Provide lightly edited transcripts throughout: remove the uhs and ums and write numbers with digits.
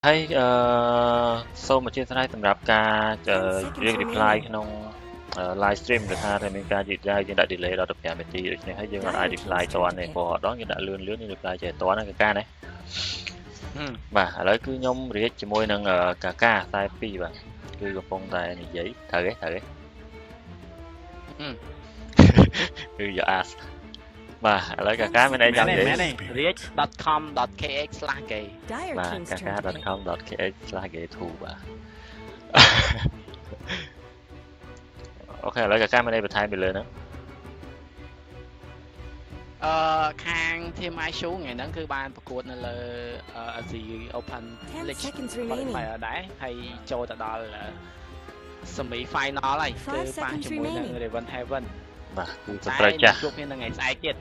ហើយសូមអធិស្ឋានសម្រាប់ការរៀប reply ក្នុង live stream គឺថាតែមានការយឺតយ៉ាវយើងដាក់ delay ដល់15នាទីដូច្នេះហើយយើងអាច reply តន់ទេព្រោះអត់ដល់យើងដាក់លឿនយើង reply ចេះតន់ហ្នឹងកាណាបាទឥឡូវគឺខ្ញុំរៀបជាមួយនឹងកាកាតែ2បាទគឺកំពុងតែនិយាយត្រូវទេគឺ you ask បាទឥឡូវកាកាមានអីចង់និយាយreach.com.kh/gay បាទកាកា .com.kh/gay2 បាទអូខេឥឡូវកាកាមានអីបន្ថែមពីលើហ្នឹងខាង Team iShoe ថ្ងៃហ្នឹងគឺបានប្រកួតនៅលើ Asia Open League ដែរហើយចូលទៅដល់ semi final ហើយគឺប៉ះជាមួយនឹង Raven Heaven បាទគឺត្រូវចាស់ជួបគ្នានៅថ្ងៃស្អែកទៀត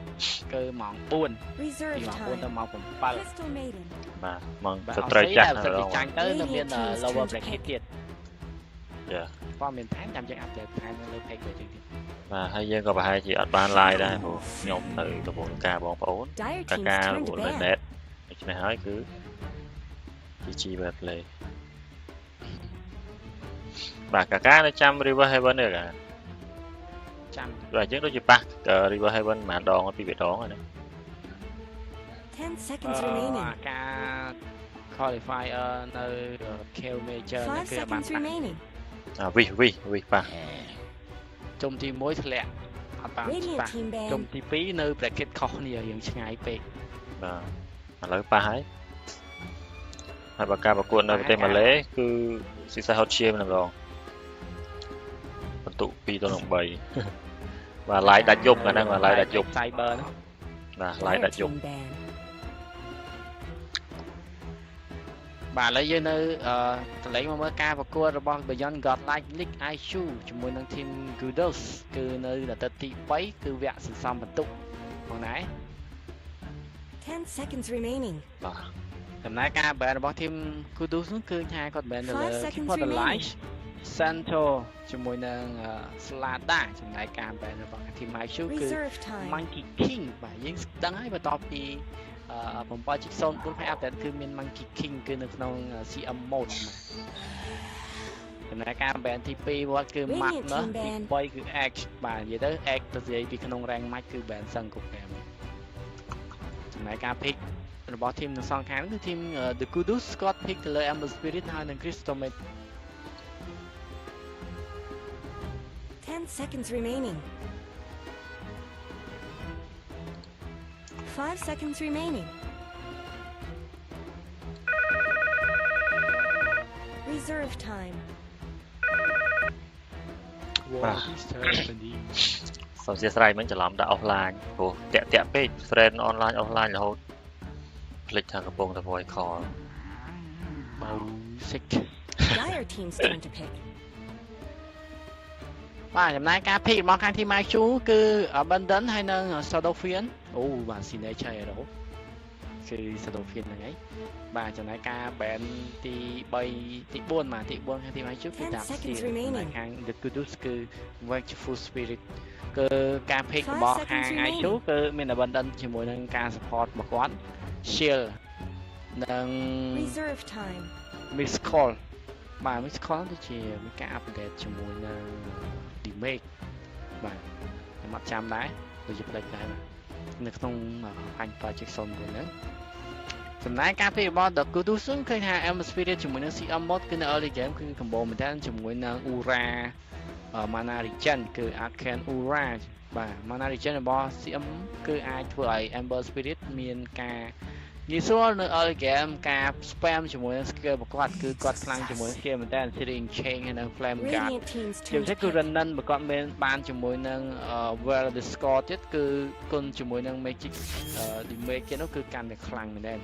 គឺម៉ោង4ពីម៉ោង4ទៅម៉ោង7បាទម៉ោងត្រូវចាស់ ទៅចាញ់ទៅនៅមាន lower bracket ទៀតយ៉ាព័ត៌មានថែមចាំយើង update ថែមនៅលើ page ទៀតបាទហើយយើងក៏ប្រហែលជាអត់បាន live ដែរព្រោះខ្ញុំនៅកំពុងការបងប្អូនកាការពលនៅ net ដូច្នេះហើយគឺ GG web play បាទកាការនៅចាំ River Heaven ទេកាចាំបាទយើងដូចជាប៉ះ River Heaven ប្រហែលដងពីរដងហើយណា10 seconds remaining ការ qualifier នៅ K Major នេះគឺបានវិសប៉ះជុំទី1ធ្លាក់អត់បានប៉ះជុំទី2នៅ bracket ខុសគ្នាយើងឆ្ងាយពេកបាទឥឡូវប៉ះហើយបើការប្រកួតនៅប្រទេសម៉ាឡេគឺស៊ីសាហុតឈៀមម្ដងបន្ទុក2ទៅនឹង3បាទ live ដាច់យប់អាហ្នឹងបាទ live ដាច់យប់ cyber ហ្នឹងបាទ live ដាច់យប់បាទឥឡូវយើងនៅតលេងមកមើលការប្រកួតរបស់ Beyond Godlike League iShoe ជាមួយនឹង Team Kudos គឺនៅដល់ទៅទី3គឺវគ្គសន្សំបន្ទុកផងដែរ10 seconds remaining បាទដំណើរការ brand របស់ Team Kudos នោះគឺថាគាត់ brand នៅលើ Keyboard Live Santo ជាមួយនឹង Slada ចំណែកការ brand របស់ Team iShoe គឺ Monkey King បាទយើងដឹងហើយបន្ទាប់ពី7.04 update គឺមាន Monkey King គឺនៅក្នុង CM mode ដំណើរការ band ទី2គាត់គឺ Map ណាទី3គឺ X បាទនិយាយទៅ X ទៅនិយាយពីក្នុង rank match គឺ band សឹងគ្រប់តែចំណែកការ pick របស់ team នៅសងខាងគឺ team The Kudos គាត់ pick ទៅលើ Amber Spirit ហើយនឹង Crystal Mate 10 seconds remaining 5 seconds remaining reserve time បាទសូមអធិស្ឋានមិញច្រឡំដាក់ offline ព្រោះតាក់ពេក friend online offline រហូតភ្លេចថាកំពុងតែ voice call បើសិច Dire team's turn to pick បាទចំណាយការ pick របស់ខាង team iShoe គឺ Abundant ហើយនឹង Shadowfiend អូបាទ Signature Hero គឺ Shadowfiend ហ្នឹងហើយបាទចំណាយការ band ទី3ទី4បាទទី4ខាង team iShoe គឺ Dark Steel ខាង The Kudos គឺ Vengeful Spirit គឺការ pick របស់ខាង iShoe គឺមាន Abundant ជាមួយនឹងការ support របស់គាត់ Shield និង reserve time Miss Call បាទ Miss Call ដូចជាមានការ update ជាមួយនឹង Remake បាទខ្ញុំអត់ចាំដែរដូចជាផ្លេចដែរបាទនៅក្នុងផាញ់ project 0ហ្នឹងចំណែកការពីរបស់ The Kudos ឃើញថា Amber Spirit ជាមួយនឹង CM mode គឺនៅ early game គឺកម្ពុជាមែនតើជាមួយនឹង Ura Mana Regen គឺ Arcane Ura បាទ Mana Regen របស់ CM គឺអាចធ្វើឲ្យ Amber Spirit មានការងាយស្រួលនៅ early game ការ spam ជាមួយនឹង skill របស់គាត់គឺគាត់ខ្លាំងជាមួយ skill មែនតើ Searing Chain ហើយនិង Flame Guard ជាពិសេសគឺ Renan បើគាត់មានបានជាមួយនឹង Well Discord ទៀតគឺគុណជាមួយនឹង Magic Damage គេនោះគឺកាន់តែខ្លាំងមែនតើ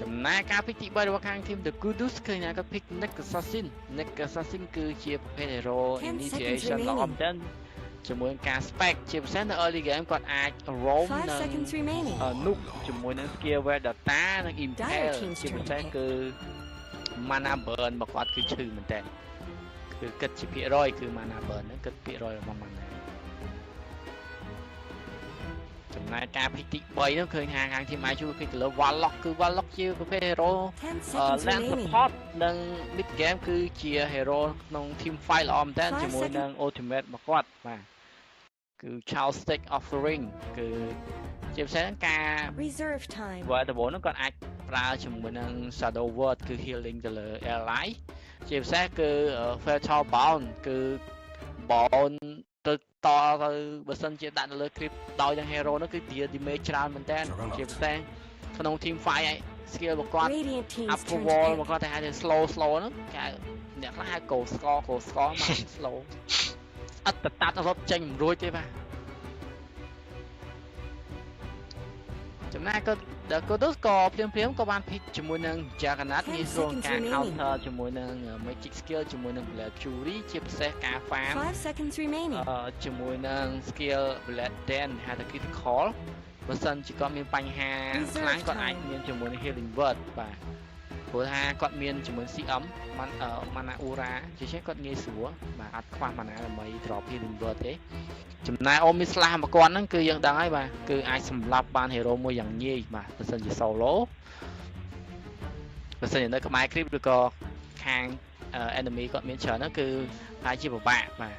ចំណែកការ pick ទី3របស់ខាង team The Kudos ឃើញថាគាត់ pick Neck Assassin គឺជាប្រភេទ Hero Initiation របស់ Omden ជាមួយនឹងការ spec ជាពិសេសនៅ early game គាត់អាច roam និង nuke ជាមួយនឹង skill where data និង impale ជាពិសេសគឺ mana burn របស់គាត់គឺឈឺមែនតើគឺគិតជាភាគរយគឺ mana burn ហ្នឹងគិតភាគរយរបស់ mana ចំណែកការភិកទី3នោះឃើញខាងធីម IQ ភិកទៅលើ Warlock គឺ Warlock ជាប្រភេទ hero 10 seconds land remaining. support និង mid game គឺជា hero ក្នុង team fight ល្អមែនតើជាមួយនឹង ultimate របស់គាត់បាទគឺ Child Stick Offering គឺជាពិសេសហ្នឹងការ Reserve time. Wordable ហ្នឹងគាត់អាចប្រើជាមួយនឹង Shadow Word គឺ healing ទៅលើ ally ជាពិសេសគឺ Fatal Bound គឺ bound ទៅតទៅបើសិនជាដាក់នៅលើ creep ដោយទាំង hero នោះគឺ deal damage ច្រើនមែនតើជាពិសេសក្នុង team fight ឯ skill របស់គាត់ Radiant team's up turn wall to របស់ pick. គាត់តែហៅថា slow ហ្នឹងគេអ្នកខ្លះហៅ go score មក slow អត់តាត់រត់ចេញមិនរួចទេបាទចំណែកក៏ដូចក៏ភ្លាមក៏បានភិកជាមួយនឹង Juggernaut ងាយស្រួលការ counter ជាមួយនឹង magic skill ជាមួយនឹង Blood Fury ជាពិសេសការ farm 5 seconds remaining. ជាមួយនឹង skill Blood Dance ហៅថា critical បើសិនជាគាត់មានបញ្ហាខ្លាំងគាត់អាចមានជាមួយនឹង healing word បាទព្រោះថាគាត់មានជាមួយ CM mana aura ជាជាគាត់ងាយស្រួលបាទអត់ខ្វះ mana ដើម្បី drop healing word ទេចំណែក Omi Slash របស់គាត់ហ្នឹងគឺយើងដឹងហើយបាទគឺអាចសម្លាប់បាន hero មួយយ៉ាងងាយបាទបើសិនជា solo បើសិនជានៅក្បែរ creep ឬក៏ខាង enemy គាត់មានច្រើនហ្នឹងគឺអាចជាពិបាកបាទ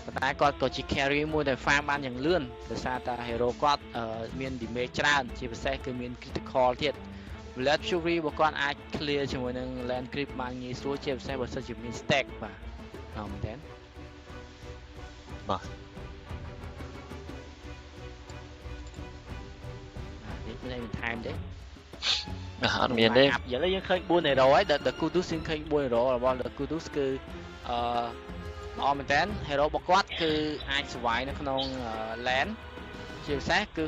ប៉ុន្តែគាត់ក៏ជា carry មួយដែល farm បានយ៉ាងលឿនដោយសារតែ hero គាត់មាន damage ច្រើនជាពិសេសគឺមាន critical ទៀត Blood Fury របស់គាត់អាច clear ជាមួយនឹង land creep បានងាយស្រួលជាពិសេសបើសិនជាមាន stack បាទហើយមែនទេបាទមានថែមទេអត់មានទេឥឡូវយើងឃើញ4 hero ហើយ The Kudus យើងឃើញ4 hero របស់ The Kudus គឺល្អមែនតើ hero របស់គាត់គឺអាច survive នៅក្នុង land ជាពិសេសគឺ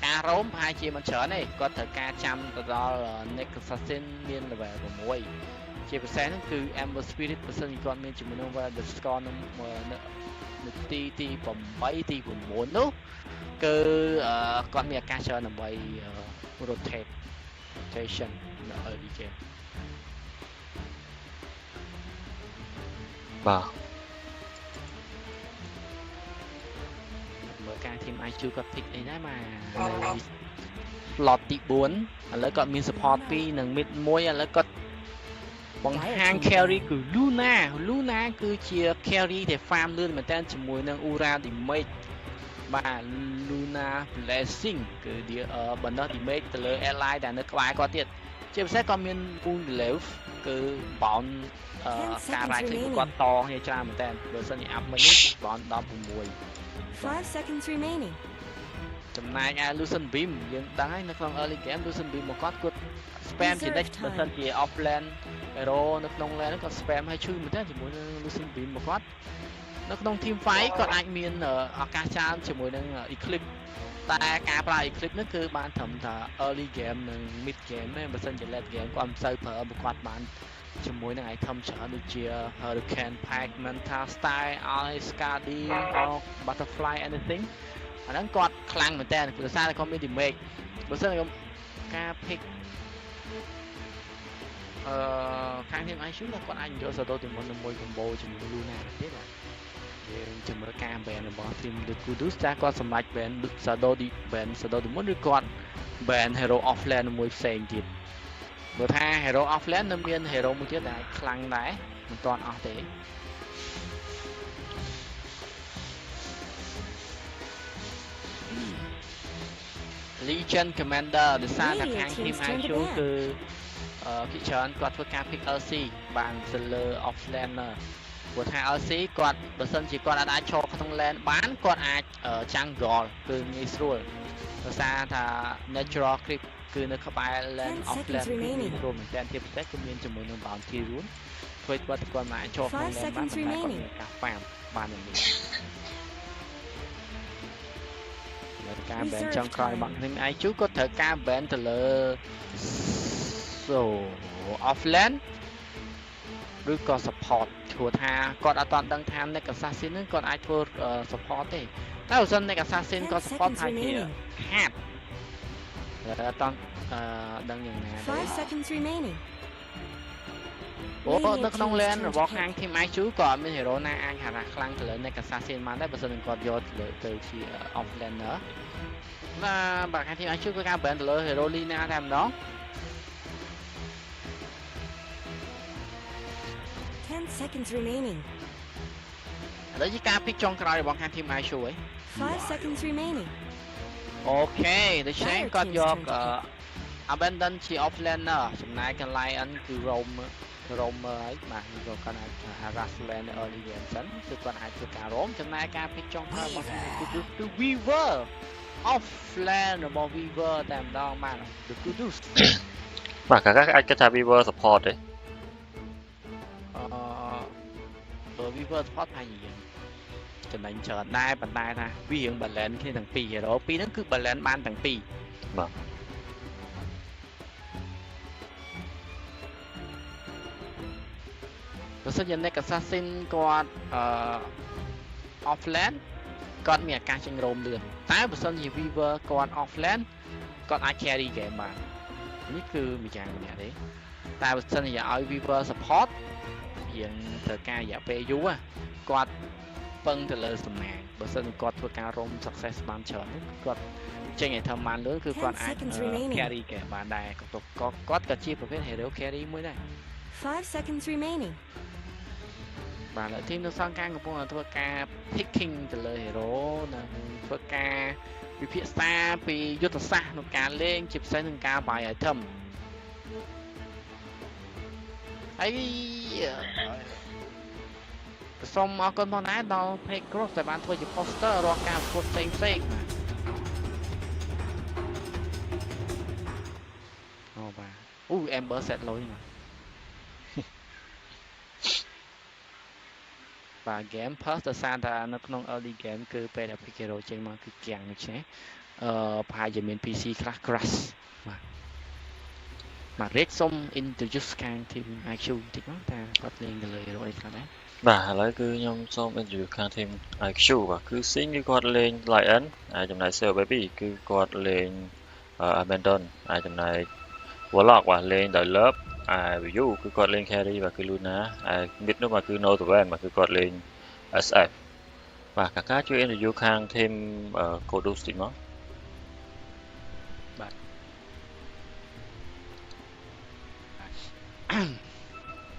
ការរោមប្រហែលជាមិនច្រើនទេគាត់ត្រូវការចាំទៅដល់ Next Assassin មាន level 6ជាពិសេសហ្នឹងគឺ Ember Spirit បើសិនជាគាត់មានជាមួយនឹង The Score នៅទី8ទី9នោះគឺគាត់មានឱកាសច្រើនដើម្បី rotation នៅ early game បាទមើលការ team IQ គាត់ pick អីដែរមកនៅ slot ទី4ឥឡូវគាត់មាន support 2និង mid 1ឥឡូវគាត់បង្ហាញ carry គឺ Luna គឺជា carry ដែល farm លឿនមែនតើជាមួយនឹង Aura damage បាទ Luna Blessing គឺបណ្ដោះ damage ទៅលើ ally ដែលនៅក្បែរគាត់ទៀតជាពិសេសគាត់មាន wound relief គឺ bound ការ right click គាត់តគ្នាច្រើនមែនតើបើសិនជា up មិញ bound 16 5 seconds remaining. ចំណែកឯ Lucent Beam យើងដឹងហើយនៅក្នុង early game Lucent Beam មកគាត់ spam ជានិច្ចបើសិនជា offlane hero នៅក្នុង lane គាត់ spam ឲ្យឈឺមែនតើជាមួយនឹង Lucent Beam មកគាត់នៅក្នុង team fight គាត់អាចមានឱកាសច្រើនជាមួយនឹង Eclipse តែការប្រើ Eclipse នេះគឺបានត្រឹមតែ early game និង mid game ទេបើសិនជា late game គាត់មិនសូវប្រើមកគាត់បានជាមួយនឹង item ច្រើនដូចជា Hurricane Pack Mental Style Ice Guardian or Butterfly anything អាហ្នឹងគាត់ខ្លាំងមែនតើព្រោះសារតែគាត់មាន damage បើសិនជាការ pick ខាង team IQ គាត់អាចយក Shadow Demon មួយ combo ជាមួយ Luna ទេបាទយើងចាំមើលការ ban របស់ team The Kudus តើគាត់សម្រេច ban Shadow Demon ឬគាត់ ban Hero Offlane មួយផ្សេងទៀតព្រោះថា Hero Offlane នៅមាន Hero មួយទៀតដែលខ្លាំងដែរមិនទាន់អស់ទេLegion Commander ដោយសារតែខាង team IQ គឺគេច្រើនគាត់ធ្វើការ pick LC បានទៅលើ offlaner ព្រោះថា LC គាត់បើសិនជាគាត់អាចឈរក្នុង lane បានគាត់អាច jungle គឺងាយស្រួលដោយសារថា natural creep គឺនៅក្បែរ lane offlane គឺងាយស្រួលមែនតើជាពិសេសគឺមានជាមួយនឹង bounty rune ធ្វើគាត់មិនអាចឈរក្នុង lane បានតែគាត់មានការ farm បាននេះការ ban ចុងក្រោយរបស់ខ្ញុំ IQ គាត់ត្រូវការ ban ទៅលើ offlane ឬក៏ support ព្រោះថាគាត់អត់ដឹងថា Next Assassin ហ្នឹងគាត់អាចធ្វើ support ទេតែបើសិន Next Assassin គាត់ support ថាជា hard តែអត់ដឹងយ៉ាងណាទេ 5 seconds remaining. អូនៅក្នុង lane របស់ខាង team IQ ក៏អត់មាន hero ណាអាចហារ៉ាខ្លាំងទៅលើ Next Assassin បានដែរបើសិនគាត់យកទៅជា offlaner là bà khai team ai trước với các bạn từ lời hero Lina làm đó 10 seconds remaining. đấy với ca pick trong cái bọn khai team ai chu ấy 5 seconds remaining. ok để sáng có do abandon chi offlaner ចំណាយ cái lion គឺ roam ấy mà rồi con Araslan early game ចឹងគឺគាត់អាចធ្វើការ roam ចំណាយការ pick ចុងក្រោយរបស់គឺ Weaver offlane របស់ Weaver តែម្ដងបាន The Kudus បាទកាកាអាចគិតថា Weaver support ទេ បើ Weaver support ហើយយើងចំណេញច្រើនដែរប៉ុន្តែថាវារៀង balance គ្នាទាំងពីរ hero ពីរហ្នឹងគឺ balance បានទាំងពីរ បាទ បើសិនជា Next Assassin គាត់offlane គាត់មានឱកាសចេញ roam លឿនតែបើសិនជា Weaver គាត់ offlane គាត់អាច carry game បាននេះគឺម្យ៉ាងម្នាក់ទេតែបើសិនជាឲ្យ Weaver support យើងត្រូវការរយៈពេលយូរគាត់ពឹងទៅលើសំណាងបើសិនជាគាត់ធ្វើការ roam success បានច្រើនគាត់ចេញ item បានលឿនគឺគាត់អាច carry game បានដែរគាត់ក៏ជាប្រភេទ hero carry មួយដែរ 5 seconds remaining. បាទលើ team នៅសងការកំពុងធ្វើការ picking ទៅលើ hero និងធ្វើការវិភាគសាពីយុទ្ធសាស្ត្រក្នុងការលេងជាពិសេសនឹងការ buy item ហើយសូមអរគុណផងដែរដល់ Page Group ដែលបានធ្វើជា poster រាល់ការប្រកួតផ្សេងៗបាទអូបាទអូ Amber set លុយមកបាទ game pass ទៅសារថានៅក្នុង early game គឺពេលដែល Pick Hero ចេញមកគឺគាំងដូច្នេះប្រហែលជាមាន PC ខ្លះ crash បាទ Rick សុំ introduce ខាង team IQ បន្តិចមកតើគាត់លេងទៅលើ hero អីខ្លះដែរ បាទឥឡូវគឺខ្ញុំសូម interview ខាង team IQ បាទគឺ Sing គឺគាត់លេង Lion ហើយចំណែក Silver Baby គឺគាត់លេង Abandon ហើយចំណែក Warlock បាទលេងដោយ Love ហើយ View គឺគាត់លេង Carry បាទគឺ Luna ហើយ Mid នោះបាទគឺ Notavan បាទគឺគាត់លេង SF បាទកាកាជួយ interview ខាង team Kodus តិចមក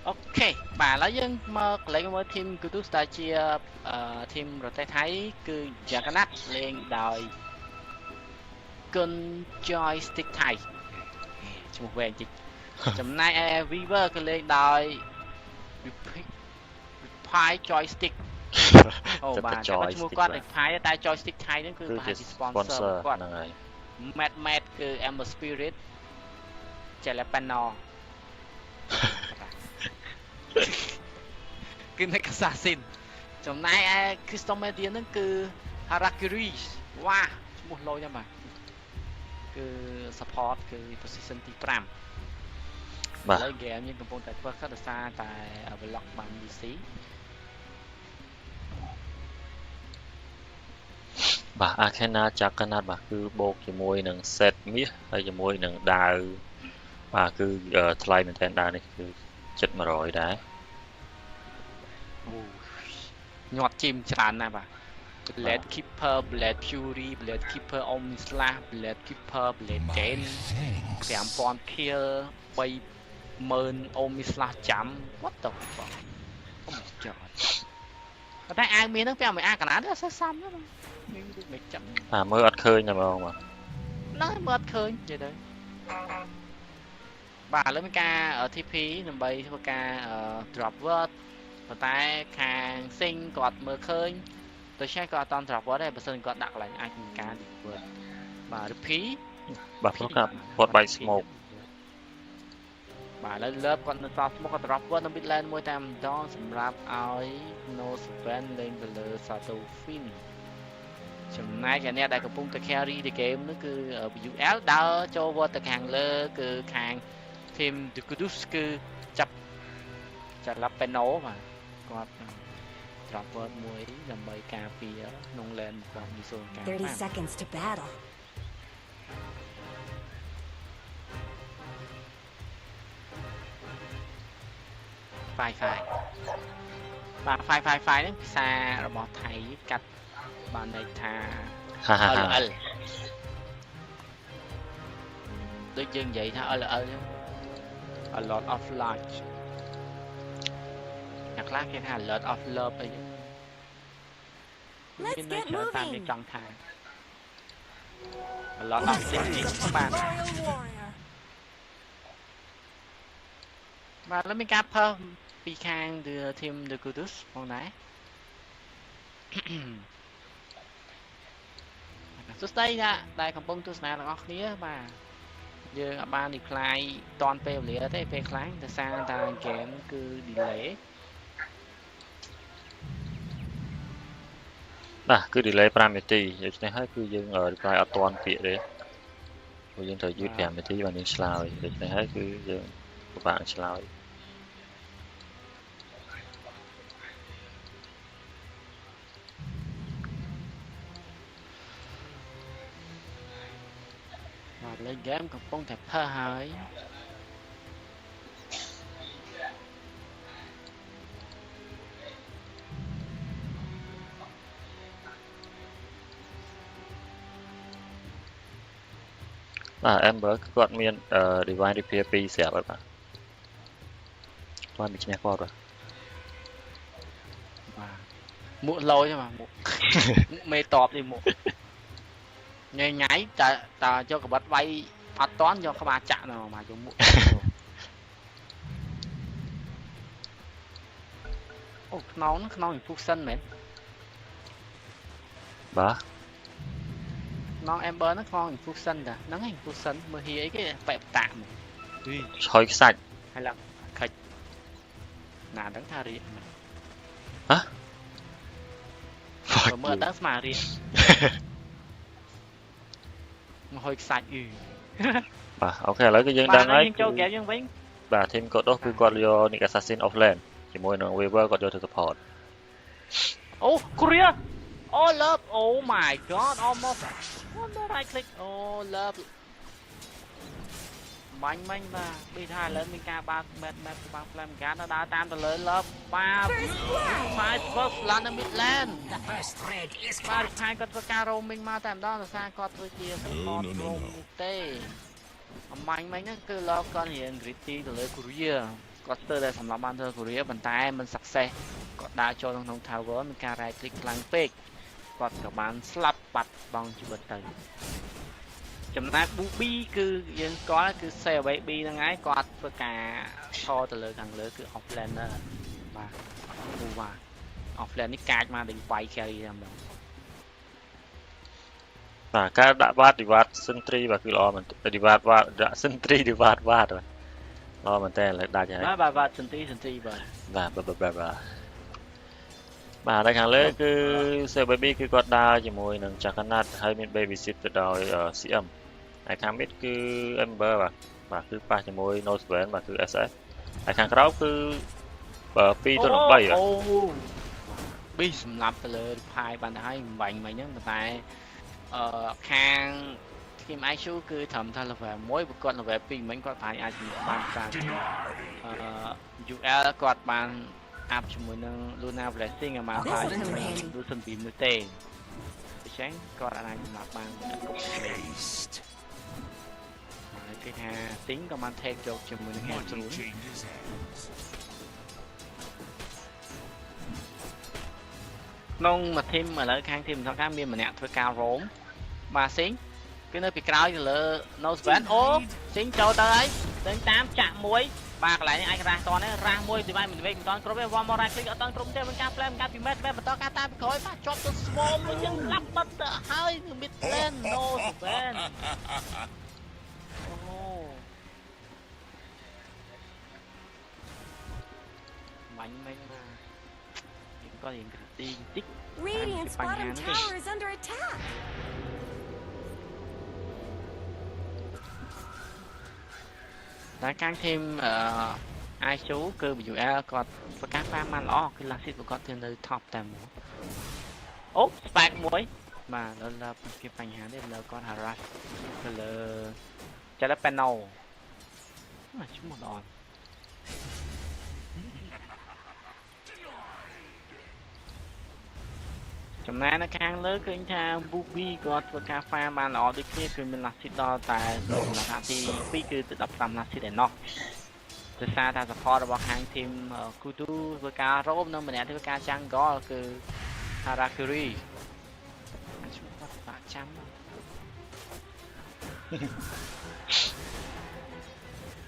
អូខេបាទឥឡូវយើងមកកន្លែងមើល team Kudus ដែលជា team ប្រទេសថៃគឺ Jagannath លេងដោយ Kun Joystick ថៃឈ្មោះវែងតិចចំណែក Weaver គឺលេងដោយ Reply Joystick អូបាទឈ្មោះគាត់ Reply តែ Joystick ថៃហ្នឹងគឺប្រហែលជា sponsor គាត់ហ្នឹងហើយ Mad គឺ Amber Spirit Jalapeno គឺ Next Assassin ចំណែក Crystal Media ហ្នឹងគឺ Harakiri វ៉ាឈ្មោះលយណាស់បាទគឺ support គឺ position ទី 5 បាទ ឥឡូវ game យើងកំពុងតែធ្វើខិតដោយសារតែ block បាន DC បាទ Arcana Jagannath បាទគឺបូកជាមួយនឹង set មាសហើយជាមួយនឹងដាវបាទគឺថ្លៃមែនទែនដាវនេះគឺចិត្ត 100 ដែរ ញាត់ជីមច្រើនណាស់បាទ Blade Keeper Blade Fury Blade Keeper Omnislah Blade Keeper Blade Gain 5000 kill 30000 Omnislah ចាំ what the fuck អូចោតតែអាវមានហ្នឹងពាក់មួយអាកណាទេអត់សូវសមទេមានមិនចាំមើលអត់ឃើញតែម្ដងបាទហ្នឹងមើលអត់ឃើញនិយាយទៅបាទឥឡូវមានការ TP ដើម្បីធ្វើការ drop word ប៉ុន្តែខាង Sing គាត់មើលឃើញដូច្នេះគាត់អត់តន់ drop word ទេបើមិនគាត់ដាក់កន្លែងអាចមានការ word បាទ repeat បាទព្រោះគាត់ bite smoke បាទឥឡូវ Love គាត់នៅសល់ smoke គាត់ drop word នៅ mid lane មួយតែម្ដងសម្រាប់ឲ្យ No Seven លេងទៅលើ Sato Fin ចំណែកអ្នកដែលកំពុងតែ carry the game នោះគឺ UL ដើរចូល word ទៅខាងលើគឺខាង team The Kudus គឺចាប់ Jalapeno បាទគាត់ drop word មួយដើម្បីការពារក្នុង lane គាត់មានសូនការ 30 seconds to battle. 5បាទ5ហ្នឹងភាសារបស់ថៃកាត់បានន័យថា LL ដូចយើងនិយាយថា LL a lot of light អ្នកខ្លះគេថា a lot of love អី Let's មានន័យ get ច្រើនតាមគេ moving. ចង់ថា a lot of things បាទ Royal warrior. បាទแล้วមានការផើពីខាង the team the Kudus ផងដែរ សួស្តីអ្នកដែលកំពុងទស្សនាទាំងអស់គ្នាបាទយើងអាចបាន reply តនពេលវេលាទេពេលខ្លះដោយសារតែ game គឺ delay បាទគឺ delay 5នាទីដូច្នេះហើយគឺយើង reply អត់ទាន់ពាក្យទេព្រោះយើងត្រូវយឺត5នាទីបានយើងឆ្លើយដូច្នេះហើយគឺយើងពិបាកឆ្លើយ បាទលេង game កំពុងតែផើហើយ បាទ Amber គាត់មាន divine repair 2ស្រាប់ហើយបាទគាត់មានឈ្នះគាត់បាទ បាទមួកលយហ្នឹងបាទមួក មេតបនេះមួកញ៉ៃញ៉ៃតើយកកបិតវាយអត់តន់យកក្បាលចាក់ហ្នឹងមកយកមួក អូខ្នងហ្នឹងខ្នង infusion មែន បាទ ខ្នង Amber ហ្នឹងខ្នង infusion តាហ្នឹងឯង infusion មើលហៀអីគេបែបតាក់មក ឆុយខ្សាច់ ហើយឡើងខិចណាដឹងថារៀកមែន ហ៎ មើលទៅស្មារៀក មកហុយខ្សាច់អ៊ឺ បាទអូខេឥឡូវគឺយើង បា ដឹង ទ ហើយ យើងចូល game យើងវិញ បាទ team គាត់គឺគាត់យក Nick Assassin of Land ជាមួយនឹង Weaver គាត់យកទៅ support អូ Korea អូ love oh my god almost one more right click អូ love បាញ់មិញបាទដូចថាឥឡូវមានការបាត់ map បាំងផ្លែម្កានដើរតាមទៅលើ love បាទ first land នៅ midland The first red is បាទ cracked. ខាងគាត់ធ្វើការ roaming មកតែម្ដងដោយសារគាត់ធ្វើជា support roam ទេអំបញ្ញមិញហ្នឹងគឺ love គាត់រៀង gritty ទៅលើ Korea គាត់ស្ទើរតែសម្រាប់បានទៅ Korea ប៉ុន្តែមិន success គាត់ដើរចូលក្នុង tower មានការ right click ខ្លាំងពេកគាត់ក៏បានស្លាប់បាត់បង់ជីវិតទៅចំណែក Bubi គឺយើងស្គាល់គឺ Save Away B ហ្នឹងហើយគាត់ធ្វើការឈរទៅលើខាងលើគឺ offlaner បាទអូបាទ offlane នេះកាចមកដេញវាយ carry តែម្ដង បាទការដាក់បាត Divide Sentry បាទគឺល្អមែន Divide បាតដាក់ Sentry Divide បាតល្អមែនតើឥឡូវដាច់ហើយ បាទសន្តិបាទ បាទបាទនៅខាងលើគឺ Save Baby គឺគាត់ដើរជាមួយនឹង Jackanath ហើយមាន Baby Sit ទៅដោយ CM ហើយខាង mid គឺ Ember បាទគឺប៉ះជាមួយ Nosevan បាទគឺ SF ហើយខាងក្រោមគឺ2 ទៅ 3 បាទ អូប៊ីសម្រាប់ទៅលើផាយបានទៅហើយបាញ់មិញហ្នឹងប៉ុន្តែខាង Team ISU គឺត្រឹមថា level 1ប្រកប level 2មិញគាត់អាចបានការUL គាត់បាន up ជាមួយនឹង Luna Blessing ឲ្យបានផាយជាមួយនឹង Lucian Beam នោះទេអញ្ចឹងគាត់អាចសម្រាប់បានគ្រប់ Haste. ហើយគេថា Sing ក៏បាន take យកជាមួយនឹង Hand Mighty changes hands. ក្នុងមួយ team ឥឡូវខាង team ថតការមានម្នាក់ធ្វើការ roam បាទ Sing គឺនៅពីក្រោយទៅលើ Nosevan អូ Sing ចូលទៅហើយទៅតាមចាក់មួយបាទកន្លែងនេះអាចរ៉ាស់តនេះរ៉ាស់មួយទីបានមិនវិញមិនតគ្រប់ទេ one more right click អត់តគ្រប់ទេមានការ plan ការពី match បន្តការតាមពីក្រោយបាទជាប់ទៅ swarm មួយយើងឡាប់បាត់ទៅហើយ mid lane Nosevan អូបាញ់មិញបាទក៏យើងគ្រីទីតិច Radiant's bottom tower is under attack. តែខាង team ISU គឺ WL គាត់ប្រកាសបានបានល្អគឺ last seat គាត់ទៅនៅ top តែមួយអូ spike មួយបាទដល់គេបញ្ហានេះលើគាត់ harass ទៅលើ Jalapeno ឈ្មោះល្អ ចំណាយនៅខាងលើឃើញថា Bubi គាត់ធ្វើការ farm បានល្អដូចគ្នាគឺមាន last hit ដល់តែចំណាយទី2គឺទៅ15 last hit ឯណោះដោយសារថា support របស់ខាង team Kudu ធ្វើការរោមនិងម្នាក់ធ្វើការ jungle គឺ Harakiri ឈ្មោះគាត់បាក់ចាំ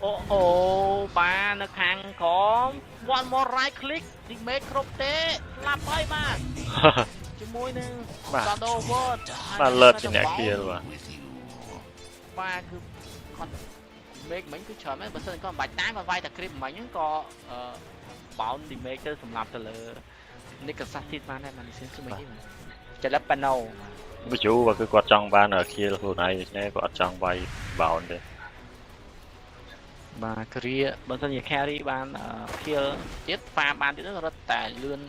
អូបាទនៅខាងក្រម one more right click ទីមេគ្រប់ទេស្លាប់ហើយបាទជាមួយនឹង Shadow Word បាទលើតជាអ្នកគៀលបាទ បាទគឺគាត់មេឃមិញគឺច្រើនមែនបើសិនគាត់មិនបាច់តាមគាត់វាយតែ creep មិញហ្នឹងក៏បោន damage ទៅសម្រាប់ទៅលើ Nick Assassin បានដែរមិនសិនគឺមិនទេចលប៉ាណូ បញ្ជូបាទគឺគាត់ចង់បានគៀលខ្លួនឯងដូច្នេះគាត់អត់ចង់វាយបោនទេ បាទគ្រាបើសិនជា carry បាន kill ទៀត farm បានទៀតរត់តែលឿន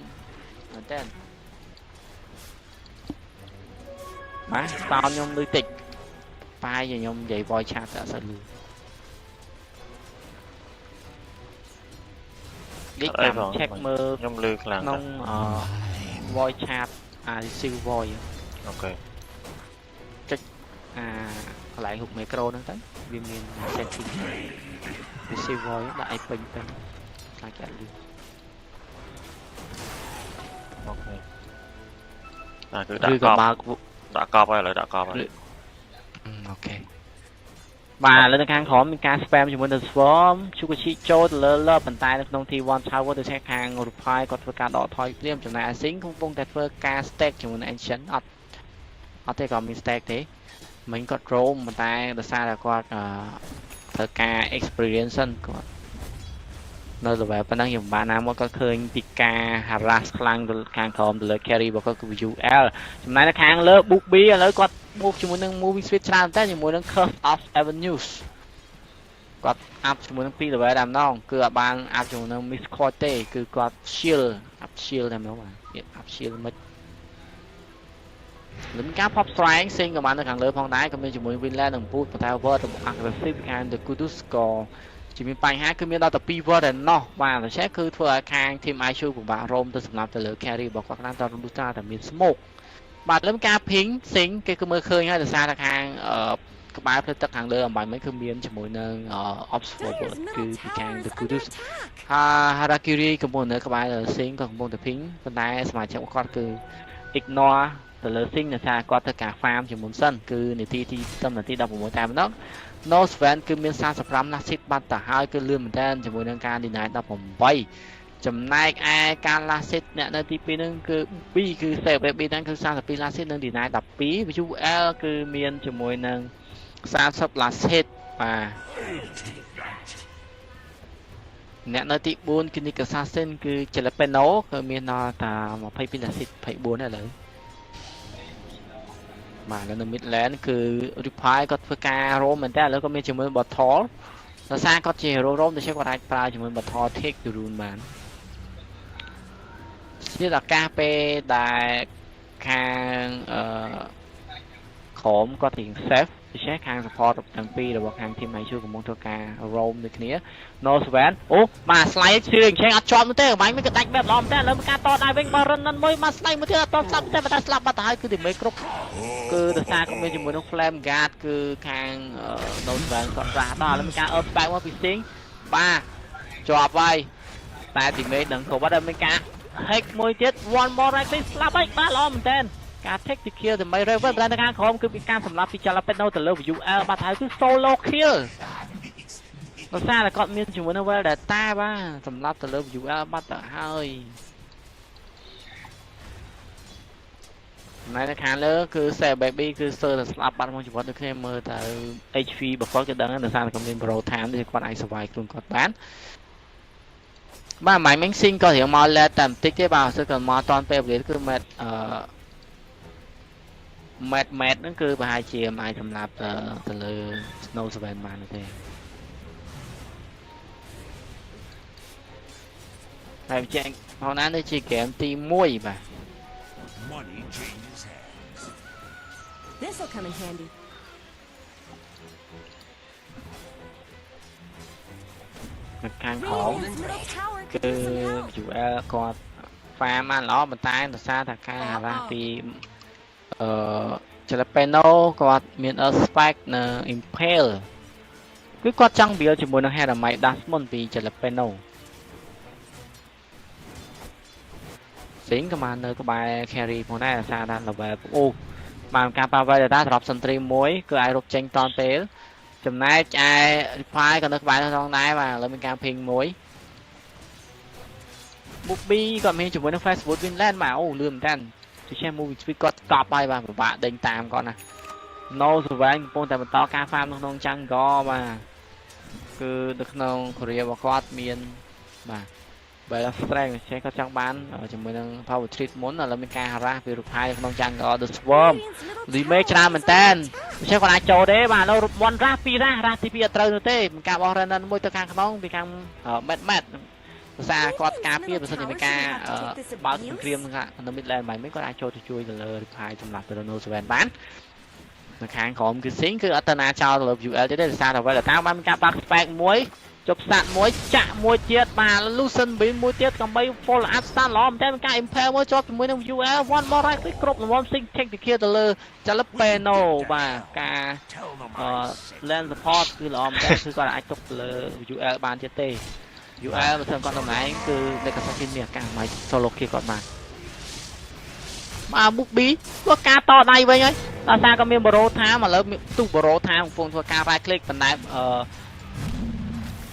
មែនតើបាទ sound ខ្ញុំលឺតិចប៉ាយខ្ញុំនិយាយ voice chat តែអត់សូវលឺនេះចាំ check មើល ខ្ញុំលឺខ្លាំង ក្នុង voice chat receive voice អូខេ ចុចកន្លែង hook micro ហ្នឹងទៅវាមាន setting receive voice ដាក់ឲ្យពេញទៅខ្លាចអត់លឺ អូខេគឺដាក់កប់ហើយឥឡូវដាក់កប់ហើយអូខេបាទលើនៅខាងក្រោមមានការ spam ជាមួយនឹង swarm ជួបជីចូលទៅលើលើប៉ុន្តែនៅក្នុង T1 tower ទៅខាង reply គាត់ធ្វើការដកថយព្រាមចំណែក Asing កំពុងតែធ្វើការ stack ជាមួយនឹង ancient អត់ទេក៏មាន stack ទេមិញគាត់ roam ប៉ុន្តែដោយសារតែគាត់ធ្វើការ experience គាត់នៅ level ប៉ុណ្ណឹងខ្ញុំបានណាមកគាត់ឃើញពីការ harass ខ្លាំងទៅខាងក្រោមទៅលើ carry របស់គាត់គឺ UL ចំណែកនៅខាងលើ Bubi ឥឡូវគាត់ move ជាមួយនឹង moving speed ច្រើនតែជាមួយនឹង curve of avenues គាត់ up ជាមួយនឹង2 level ដែរម្ដងគឺអត់បាន up ជាមួយនឹង miss court ទេគឺគាត់ shield up shield តែម្ដងបាទ up shield មិនមានការ pop strike ផ្សេងក៏បាននៅខាងលើផងដែរក៏មានជាមួយ Winland និង Boot ប៉ុន្តែ word របស់ aggressive ខាង The Kudus ក៏ជាមានបញ្ហាគឺមានដល់តែ2 word ឯណោះបាទដូច្នេះគឺធ្វើឲ្យខាង team ISU ពិបាករោមទៅសម្រាប់ទៅលើ carry របស់គាត់ខ្លាំងតរលុះតែមាន smoke បាទលើការ ping ផ្សេងគេគឺមើលឃើញហើយដោយសារតែខាងក្បាលផ្លូវទឹកខាងលើអំបញ្ញមិញគឺមានជាមួយនឹង Oxford គឺពីខាង The Kudus Harakiri កំពុងនៅក្បែរ Sing ក៏កំពុងតែ ping ប៉ុន្តែសមាជិករបស់គាត់គឺ ignore ទៅលើ Sing ដោយសារគាត់ធ្វើការ farm ជាមុនសិនគឺនាទីទី16តែម្ដង No Sven គឺមាន35 last hit បាត់ទៅហើយគឺលឿនមែនតើជាមួយនឹងការ deny 18ចំណែកឯការ last hit អ្នកនៅទី2ហ្នឹងគឺ2គឺ save rate ហ្នឹងគឺ32 last hit និង deny 12 UL គឺមានជាមួយនឹង30 last hit បាទអ្នកនៅទី4គឺ Nick Assassin គឺ Jalapeno គឺមានដល់តែ22 last hit 24ឥឡូវបាទនៅ midland គឺ reply គាត់ធ្វើការ roam មែនតើឥឡូវក៏មានជាមួយ bottle ដោយសារគាត់ជា hero roam ដូច្នេះគាត់អាចប្រើជាមួយ bottle take to rune បានជាឱកាសពេលដែលខាងក្រមគាត់រៀង safe ដូច្នេះខាង support ទាំងពីររបស់ខាង team ISU កំពុងធ្វើការ roam ដូចគ្នា No Sven អូបាទ slide ជឿអញ្ចឹងអត់ជាប់នោះទេអបាញ់មិនក៏ដាច់បែបល្អមែនតើឥឡូវមានការតដែរវិញបើរិននឹងមួយមក slide មួយទៀតអត់តស្លាប់ទេតែស្លាប់បាត់ទៅហើយគឺទីមេគ្រប់គឺដោយសារគាត់មានជាមួយនឹង flame guard គឺខាង No Sven គាត់រះដល់ឥឡូវមានការ up back មកពី Sing បាទជាប់ហើយតែទីមេនឹងក៏បាត់មានការ hack មួយទៀត one more right ស្លាប់ហើយបាទល្អមែនតើការ take the kill ដើម្បី Raven តែនៅខាងក្រោមគឺពីការសម្លាប់ពី Jalapeno ទៅលើ UL បាត់ហើយគឺ solo kill ដោយសារតែគាត់មានជាមួយនឹង Well Data បាទសម្លាប់ទៅលើ UL បាត់ទៅហើយនៅខាងលើគឺ Save Baby គឺ Sir តែស្លាប់បាត់មកជីវិតដូចគ្នាមើលទៅ HP របស់គាត់គឺដឹងដោយសារតែគាត់មាន Pro Time ដែលគាត់អាច survive ខ្លួនគាត់បានបាទមិនស៊ីងក៏រៀងមក let តែបន្តិចទេបាទគឺគាត់មកតនពេលវេលាគឺ met ហ្នឹងគឺប្រហែលជាមិនអាចសម្រាប់ទៅលើ Snow Sven បានទេហើយបញ្ជាក់ផងណានេះជាហ្គេមទី1បាទ Money changes hands. This'll come in handy. ខាងក្រោម Radiant's middle tower គឺ could use some help. UL គាត់ farm បានល្អប៉ុន្តែដោយសារតែការអារ៉ាពីJalapeno គាត់មាន Spike នៅ Impale គឺគាត់ចង់ build ជាមួយនឹង Hermite Dash មុនពី Jalapeno សិងក៏បាននៅក្បែរ carry ផងដែរដោយសារតែ level អូបានការ power data drop sentry មួយគឺអាចរកចេញតនពេលចំណែកឯ reply ក៏នៅក្បែរនោះដែរបាទឥឡូវមានការ ping មួយ Bobby គាត់មានជាមួយនឹង Facebook Winland បាទអូលឿនមែនតើជា movie speed គាត់កប់ហើយបាទពិបាកដេញតាមគាត់ណា No Survivor កំពុងតែបន្តការ farm នៅក្នុង jungle បាទគឺនៅក្នុង career របស់គាត់មានបាទ Bella Strength ចេះគាត់ចង់បានជាមួយនឹង Power Treat មុនឥឡូវមានការ harass ពីរូបថៃក្នុង jungle The Swarm remake ច្រើនមែនតើចេះគាត់អាចចូលទេបាទឥឡូវ1 rash 2 rash ទី2អត់ត្រូវនោះទេមានការបោះ Renan មួយទៅខាងក្នុងពីខាង Mad ភាសាគាត់ការពារបើសិនជាមានការបើកសង្គ្រាមនៅ Midland មិនគាត់អាចចូលទៅជួយទៅលើ reply សម្រាប់ Reno 7បាននៅខាងក្រោមគឺ Sing គឺអត់ទៅណាចោលទៅលើ UL ទេដោយសារតែវិញតែបានមានការបាក់ spec មួយជប់សាក់មួយចាក់មួយទៀតបាទ Lucent Beam មួយទៀតដើម្បី follow up stand ល្អមែនតើមានការ impale មួយជាប់ជាមួយនឹង UL one more right គ្រប់រង្វាន់ Sing take the kill ទៅលើ Jalapeno បាទការ land support គឺល្អមែនតើគឺគាត់អាចទុកទៅលើ UL បានទៀតទេ UL បើសិនគាត់តំណែងគឺនៅកសិកម្មមានអាការមិន solo kill គាត់បានបាទ Bobby ធ្វើការតដៃវិញហើយដោយសារគាត់មានបរោថាឥឡូវទុះបរោថាកំពុងធ្វើការ right click ប៉ុន្តែ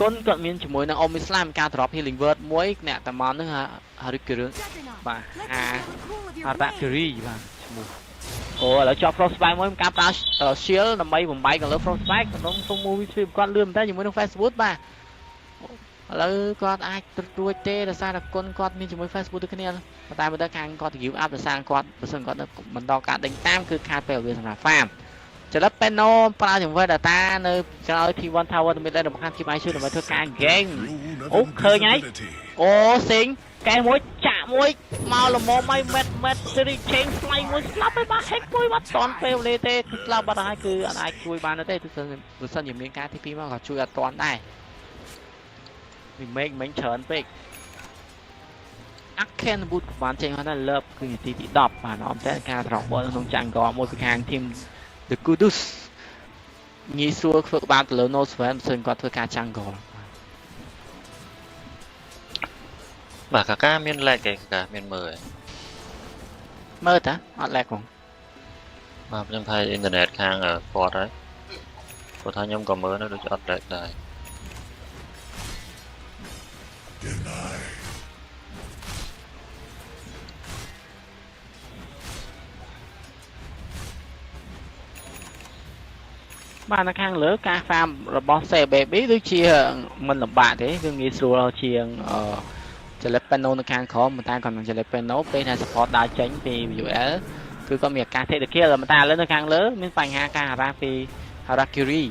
គុណគាត់មានជាមួយនឹង Omislam ការ drop healing word មួយអ្នកតាមមកនោះHarikiri បាទHarakiri បាទឈ្មោះអូឥឡូវជាប់ Frostbite មួយការប្រើ shield ដើម្បីបំបែកទៅលើ Frostbite ក្នុងក្នុង movie stream គាត់លឿនមែនតើជាមួយនឹង Facebook បាទឥឡូវគាត់អាចរួចទេដោយសារតែគុណគាត់មានជាមួយ Facebook ដូចគ្នាប៉ុន្តែមើលទៅខាងគាត់ give up ដោយសារគាត់បើសិនគាត់បន្តការដេញតាមគឺខាតពេលវេលាសម្រាប់ farm Jalapeno ប្រើជាមួយ data នៅក្រោយ T1 Tower ទៅមានតែរបស់ខាង Team IQ ដើម្បីធ្វើការ game អូឃើញហើយអូសិងកែមួយចាក់មួយមកល្មមឲ្យ met series change ស្លៃមួយស្លាប់ហើយបាទ hack មួយបាត់តន់ពេលវេលាទេគឺស្លាប់បាត់ហើយគឺអត់អាចជួយបានទេទោះបើសិនជាមានការ TP មកក៏ជួយអត់តន់ដែរ remake មិនច្រើនពេក Aken boot បានចេញមកណា love គឺនាទីទី10បាទអមតែការត្រង់បលក្នុង jungle មួយពីខាង team The Kudus ងាយស្រួលធ្វើក្បាលទៅលើ No Swan បើសិនគាត់ធ្វើការ jungle បាទកាកាមាន lag ទេកាកាមានមើលតាអត់ lag ផងបាទខ្ញុំថាអ៊ីនធឺណិតខាងគាត់ហើយគាត់ថាខ្ញុំក៏មើលនៅដូចអត់ lag ដែរបាទនៅខាងលើការ farm របស់ Say Baby ដូចជាមិនលំបាកទេគឺងាយស្រួលជាងJalapeno នៅខាងក្រោមប៉ុន្តែគាត់នឹង Jalapeno ពេលដែល support ដើរចេញពី UL គឺគាត់មានអាការ take the kill ប៉ុន្តែឥឡូវនៅខាងលើមានបញ្ហាការ harass ពី Harakiri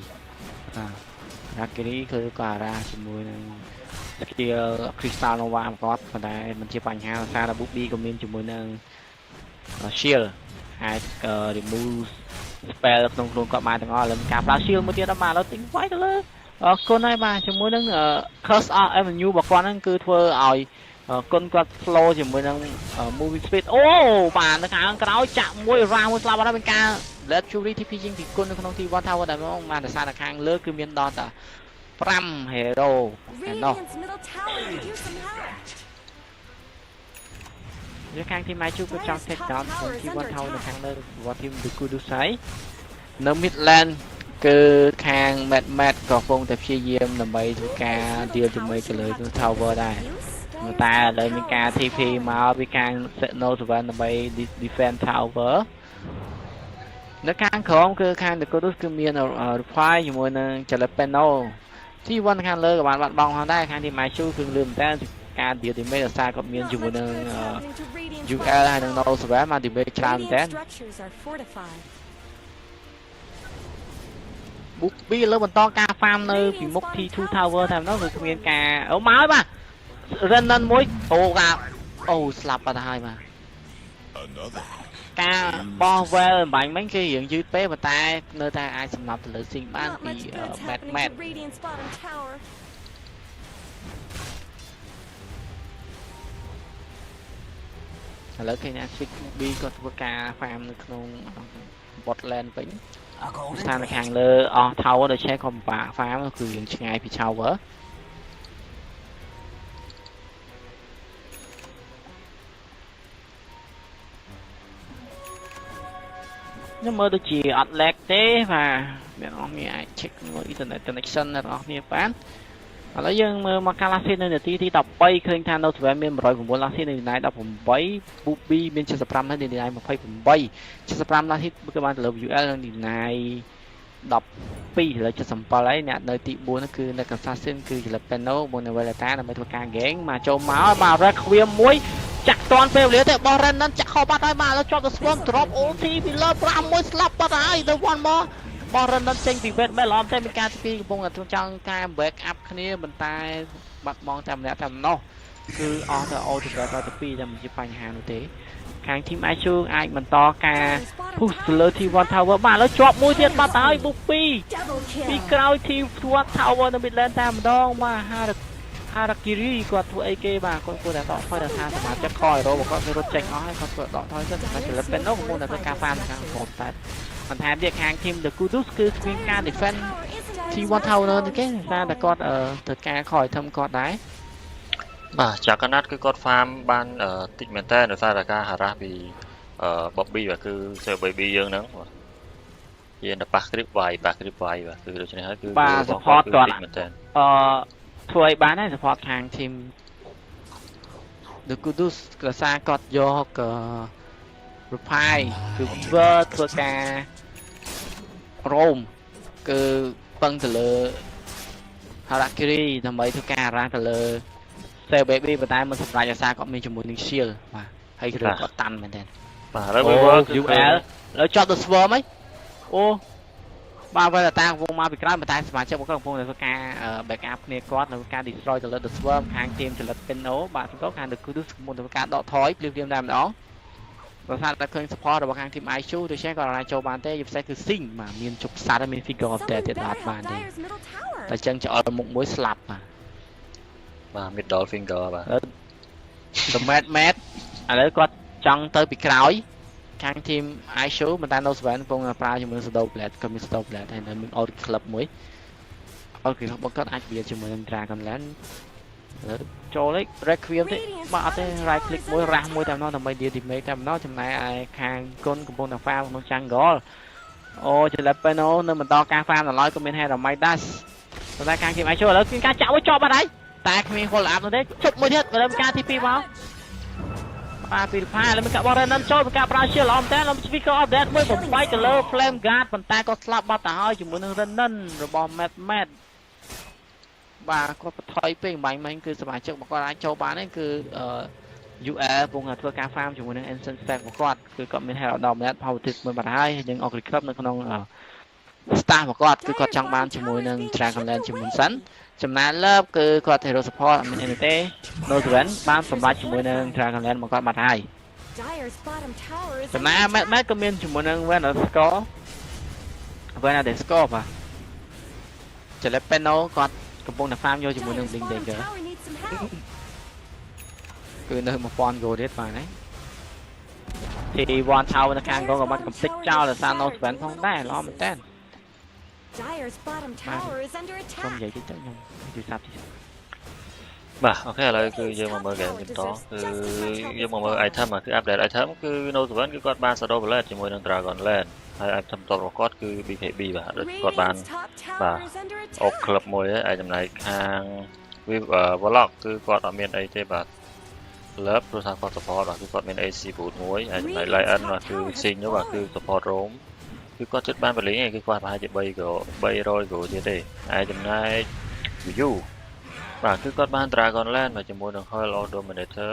Harakiri គឺគាត់ harass ជាមួយនឹង skill Crystal Nova គាត់ប៉ុន្តែមិនជាបញ្ហាដោយសារតែ Bobby ក៏មានជាមួយនឹង shield អាច remove spell ក្នុងខ្លួនគាត់បានទាំងអស់ឥឡូវការប្រើ shield មួយទៀតដល់មកឥឡូវទិញវាយទៅលើគុណហើយបាទជាមួយនឹង curse of avenue របស់គាត់ហ្នឹងគឺធ្វើឲ្យគុណគាត់ flow ជាមួយនឹង moving speed អូបាទនៅខាងក្រោយចាក់មួយ round មួយស្លាប់អត់ហើយមានការ let fury TP ជាងពីគុណនៅក្នុង T1 Tower តែមកបានដោយសារតែខាងលើគឺមានដល់តែ5 hero ឯណោះយកខាង team IQ ក៏ចង់ take down T1 Tower នៅខាងលើរបស់ team The Kudus ហើយនៅ Midland គឺខាង Mad ក៏កំពុងតែព្យាយាមដើម្បីធ្វើការ deal ជាមួយទៅលើ Tower ដែរតែឥឡូវមានការ TP មកពីខាង No 7ដើម្បី defend Tower នៅខាងក្រោមគឺខាង The Kudus គឺមាន reply ជាមួយនឹង Jalapeno T1 ខាងលើក៏បានបាត់បង់ផងដែរខាង team IQ គឺលឿនមែនតើការ deal damage ដោយសារគាត់មានជាមួយនឹង UL ហើយនឹង No 7មក damage ច្រើនមែនតើBobby លើបន្តការ farm នៅពីមុខ T2 Tower តែម្ដងគឺគ្មានការអូមកហើយបាទ Renan មួយអូស្លាប់បាត់ហើយបាទការបោះ well បាញ់មិញគឺរៀងយឺតពេកប៉ុន្តែនៅតែអាចសម្លាប់ទៅលើ Sing បានពី Mad ឥ ឥឡូវឃើញថា Six B គាត់ធ្វើការ farm នៅក្នុង botland វិញ ស្ថានខាងលើអស់ tower ដូចជាក៏ពិបាក farm គឺយើងឆ្ងាយពី tower ខ្ញុំមើលដូចជាអត់ lag ទេបាទអ្នកនរគ្នាអាច check មើល internet connection អ្នកនរគ្នាបានឥឡូវយើងមើលមកកាឡាស៊ីនៅនាទីទី13ឃើញថា Noteven មាន109ឡាស៊ីនៅថ្ងៃ18 Booby មាន75នៅថ្ងៃ28 75ឡាស៊ីគឺបានទៅលើ UL នៅថ្ងៃ12លើ77ហើយអ្នកនៅទី4នោះគឺនៅ Assassin គឺ Jalapeno មកនៅ Veleta ដើម្បីធ្វើការ gang មកចូលមកបាទ Red ខ្វៀមមួយចាក់តន់ពេលវេលាទេបោះ Renan ចាក់ខោបាត់ហើយបាទឥឡូវជាប់ទៅ Swarm drop ulti ពីលើ5មួយស្លាប់បាត់ហើយទៅ one more បោះ Renan ចេញពី Wet មែនឡំតែមានការទី2កំពុងតែចង់ការ back up គ្នាប៉ុន្តែបាត់បង់តែម្នាក់តែម្ដងគឺអស់ទៅ auto back ទៅ2តែមិនជាបញ្ហានោះទេខាង team ISU អាចបន្តការ push ទៅលើ T1 Tower បាទឥឡូវជាប់មួយទៀតបាត់ហើយ Book 2 ពីក្រោយ T1 Tower នៅ Midland តែម្ដងបាទHarakiri គាត់ធ្វើអីគេបាទគាត់គួរតែដកថយដល់ថាសមាជិកខអេរ៉ូគាត់រត់ចេញអស់ហើយគាត់ធ្វើដកថយទៅតែចលិតពេលនោះកំពុងតែធ្វើការ farm ខាងប្រូតែបន្ថែមទៀតខាង team The Kudus គឺគ្មានការ defend T1 Tower ទេគេថាតែគាត់ធ្វើការខ item គាត់ដែរបាទចាក់កណាត់គឺគាត់ farm បានតិចមែនតើដោយសារតែការ harass ពីBobby បាទគឺ Sir Baby យើងហ្នឹងបាទជាតែប៉ះ grip វាយបាទគឺដូច្នេះហើយគឺបាទ support គាត់មែនតើធ្វើឲ្យបានហើយ support ខាង team The Kudus ក្រសាគាត់យក reply គឺធ្វើការ roam គឺពឹងទៅលើ Harakiri ដើម្បីធ្វើការ harass ទៅលើ Sir Baby ប៉ុន្តែមិនសម្រាប់អាសាគាត់មានជាមួយនឹង shield បាទហើយគឺគាត់តាន់មែនតើបាទឥឡូវ UL แล้วចប់ទៅ Swarm ហីអូបាទវេលាតាកំពុងមកពីក្រោយប៉ុន្តែសមាជិករបស់គាត់កំពុងតែធ្វើការ backup គ្នាគាត់នៅការ destroy ទៅលើ The Swarm ខាង team ចលិត Peno បាទទៅខាង The Kudus កំពុងតែធ្វើការដកថយភ្លាមៗតែម្ដងដោយសារតែឃើញ support របស់ខាង team ISU ដូច្នេះគាត់អាចចូលបានទេជាពិសេសគឺ Sing បាទមានជប់សាត់ហើយមាន figure of death ទៀតបាទបានទេតែចឹងចោលមុខមួយស្លាប់បាទ middle finger បាទ The Mad ឥឡូវគាត់ចង់ទៅពីក្រោយខាង team ISU ប៉ុន្តែ Noteven កំពុងប្រើជាមួយ Shadow Blade ក៏មាន Shadow Blade ហើយនៅមាន Old Club មួយ Old Club របស់គាត់អាចវាជាមួយនឹង Dragonland ឥឡូវចូលឯង Requiem ទេបាទអត់ទេ right click មួយរ៉ាស់មួយតែម្ដងដើម្បី damage តែម្ដងចំណែកឯខាងគុណកំពុងតែ farm ក្នុង jungle អូJalapeno នៅបន្តការ farm ដល់ឡើយក៏មាន Hermite Dash ប៉ុន្តែខាង team ISU ឥឡូវគឺការចាក់មួយជាប់បាត់ហើយតែគ្មាន hold up នោះទេជប់មួយទៀតបើការទី2មកបាទពីផាឥឡូវមានការបោះ Renan ចូលពីការប្រើ shield ល្អមែនតើលោក speaker of death មួយបំបាយទៅលើ flame guard ប៉ុន្តែក៏ស្លាប់បាត់ទៅហើយជាមួយនឹង Renan របស់ Mad បាទគាត់បន្ថយពេកបាញ់មិញគឺសមាជិករបស់គាត់អាចចូលបានទេគឺ UL កំពុងតែធ្វើការ farm ជាមួយនឹង Ancient Stack របស់គាត់គឺគាត់មាន Herald Dominant Power Tick មួយបាត់ហើយយើងអុក recruit នៅក្នុង staff របស់គាត់គឺគាត់ចង់បានជាមួយនឹង Dragonland ជាមួយសិនចំណានលើបគឺគាត់ hero support អត់មានអីទេ Noteven បានសម្រេចជាមួយនឹង Dragonland មកគាត់បាត់ហើយចំណាន Mad ក៏មានជាមួយនឹង Vanadescore បាទ Jalapeno គាត់កំពុងតែ farm យកជាមួយនឹង Blink Dagger គឺនៅ 1000 gold ទៀតបាទហ្នឹងទី1 tower នៅខាងក៏បាត់កំទេចចោលដោយសារ Noteven ផងដែរល្អមែនតើDire's bottom tower is under attack. ខ្ញុំនិយាយតិចទៅខ្ញុំនិយាយសាប់តិចបាទអូខេឥឡូវគឺយើងមកមើល game បន្តគឺយើងមកមើល item គឺ update item គឺ Noteven គឺគាត់បាន Shadow Blade ជាមួយនឹង Dragonland ហើយ item តបរបស់គាត់គឺ BKB បាទដូចគាត់បានបាទអុក club មួយហើយចំណែកខាង Warlock គឺគាត់អត់មានអីទេបាទ Love ព្រោះថាគាត់ support បាទគឺគាត់មាន AC boot មួយហើយចំណែក Lion បាទគឺ Sing នោះបាទគឺ support roam គឺគាត់ចិត្តបានបលីងឯងគឺគាត់ប្រហែលជា300 គោទៀតទេហើយចំណែក view បាទគឺគាត់បាន Dragonland មកជាមួយនឹង Hell of Dominator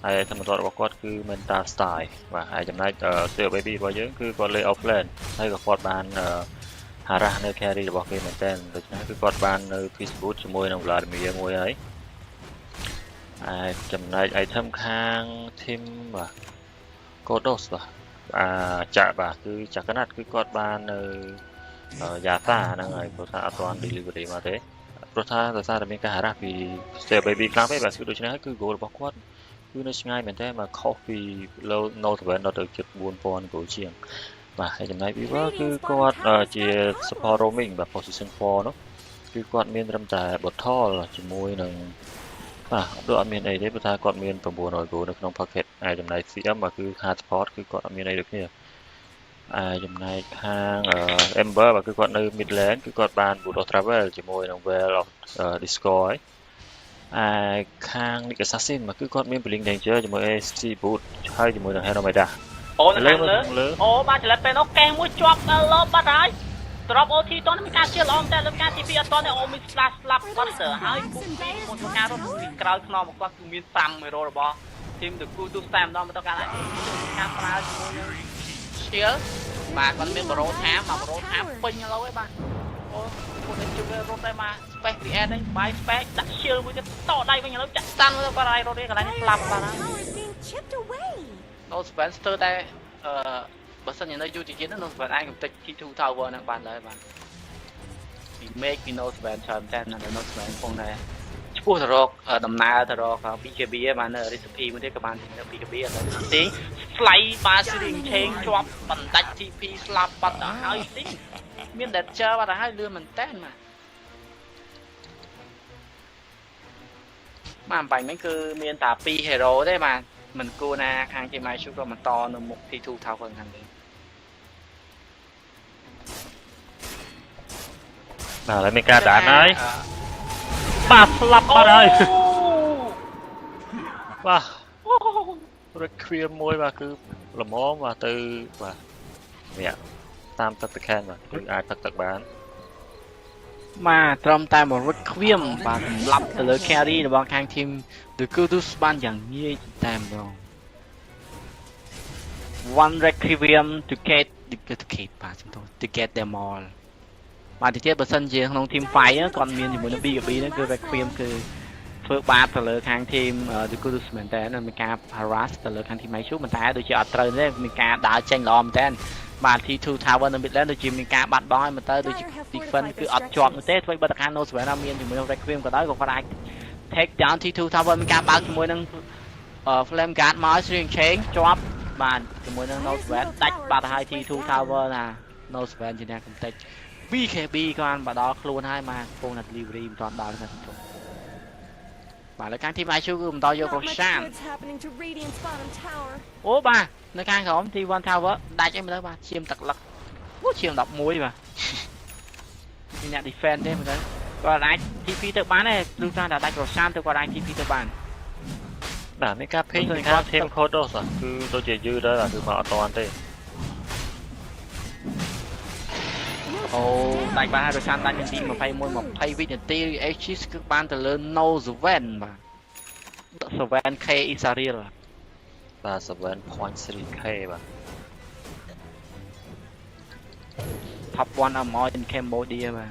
ហើយធម្មតារបស់គាត់គឺ Mental Style បាទហើយចំណែក Sir Baby របស់យើងគឺគាត់ Lay Off Lane ហើយក៏គាត់បាន harass នៅ carry របស់គេមែនតើដូច្នេះគឺគាត់បាននៅ Peace Boot ជាមួយនឹង Vladimir មួយហើយហើយចំណែក item ខាង team បាទ Kodos បាទចាក់បាទគឺចាក់កណាត់គឺគាត់បាននៅយ៉ាតាហ្នឹងហើយព្រោះថាអត់ទាន់ delivery មកទេព្រោះថាដោយសារតែមានការ harass ពី Sir Baby ខ្លាំងពេកបាទគឺដូច្នេះហើយគឺ goal របស់គាត់ គឺនៅឆ្ងាយមែនទេមកខុសពី no 7ដល់ទៅជិត 4000 គោជាងបាទហើយចំណែក Weaver គឺគាត់ជា support roaming បាទ position 4 នោះគឺគាត់មានត្រឹមតែ bottle ជាមួយនឹងបាទដូចអត់មានអីទេព្រោះថាគាត់មាន900 គោនៅក្នុង pocket ហើយចំណែក CM បាទគឺ hard support គឺគាត់អត់មានអីដូចគ្នាចំណែកខាង Ember បាទគឺគាត់នៅ mid lane គឺគាត់បាន boot of travel ជាមួយនឹង well of discord ខាង Nick Assassin មកគឺគាត់មាន Blink Danger ជាមួយ AC Boot ហើយជាមួយនឹង Heromeda អូនខាងលើអូបាទចលិតពេលនោះកេះមួយជាប់លើបាត់ហើយ drop OT តោះមានការជឿល្អតែលើការទី2អត់តនេះអូមី slash ស្លាប់បាត់ទៅហើយគុំពីមុនការរត់ពីក្រោយខ្នងមកគាត់គឺមាន5 hero របស់ team The Good to Stam ដល់មកទៅការអាចការប្រើជាមួយនឹង shield បាទគាត់មាន Baro ថាមក Baro ថាពេញឥឡូវឯងបាទអូគាត់នឹងជួយរត់តែមក space create ហ្នឹងបាយ space ដាក់ shield មួយទៀតតដៃវិញឥឡូវចាក់តាន់ទៅគាត់ហើយរត់នេះកន្លែងស្លាប់បាទហើយ No Spencer តែបើសិនជានៅ UTG ហ្នឹង No Spencer អាចកំទេច T2 Tower ហ្នឹងបានហើយបាទពី make ពី No Spencer ច្រើនតែនៅ No Spencer ផងដែរឈ្មោះទៅរកដំណើរទៅរក PKB បាននៅ recipe មួយទៀតក៏បាននៅ PKB អត់ទៅទីស្លៃបាទស្រីឆេងជាប់បណ្ដាច់ TP ស្លាប់បាត់ទៅហើយទីមាន danger បាត់ទៅហើយលឿនមែនតើបាទបាញ់ហ្នឹងគឺមានតែ2 hero ទេបាទមិនគួរណាខាងជា My Shoot ក៏បន្តនៅមុខ T2 Tower ខាងនេះបាទហើយមានការដានហើយបាទស្លាប់បាត់ហើយបាទ Requiem មួយបាទគឺល្មមបាទទៅបាទនេះតាមទឹកទៅខាងបាទគឺអាចទឹកបានបាទត្រឹមតែ1 Requiem បាទសម្លាប់ទៅលើ carry របស់ខាង team The Kudos បានយ៉ាងងាយតែម្ដង One Requiem to get បាទចំទៅ to get them all បាទទីទៀតបើសិនជាក្នុង team fight គាត់មានជាមួយនឹង BKB ហ្នឹងគឺ Requiem គឺធ្វើបាបទៅលើខាង team The Kudos មែនតើមានការ harass ទៅលើខាង team Maishu ប៉ុន្តែដូចជាអត់ត្រូវទេមានការដើរចេញល្អមែនតើបាទ T2 Tower នៅ mid lane ដូចជាមានការបាត់បង់ហើយមើលទៅដូចជា defend គឺអត់ជាប់នោះទេធ្វើបើតខាង No Sven មានជាមួយនឹង Requiem ក៏ដោយក៏គាត់អាច take down T2 Tower មានការបើកជាមួយនឹង Flame Guard មកស្រៀងឆេងជាប់បាទជាមួយនឹង No Sven ដាច់បាត់ហើយ T2 Tower ណា No Sven ជាអ្នកកំទេច BKB ក៏បានមកដល់ខ្លួនហើយមកកំពុងតែ delivery មិនទាន់ដល់ទេបាទលើខាង team Maishu គឺបន្តយក Roshan អូបាទនៅខាងក្រោម T1 Tower ដាច់អីមើលទៅបាទឈាមទឹកលឹកអូឈាម11បាទមានអ្នក defend ទេមើលទៅគាត់អាច TP ទៅបានទេព្រោះថាដាច់ Roshan ទៅគាត់អាច TP ទៅបានបាទមានការពេញខាង team Kodos គឺដូចជាយឺតដែរបាទគឺមកអត់តាន់ទេអូដាច់បានហើយ Roshan ដាច់នាទី21 20វិនាទី Aegis គឺបានទៅលើ No Sven បាទ 7k Isariel បាទ 7.3k បាទ Top 1 Amor in Cambodia បា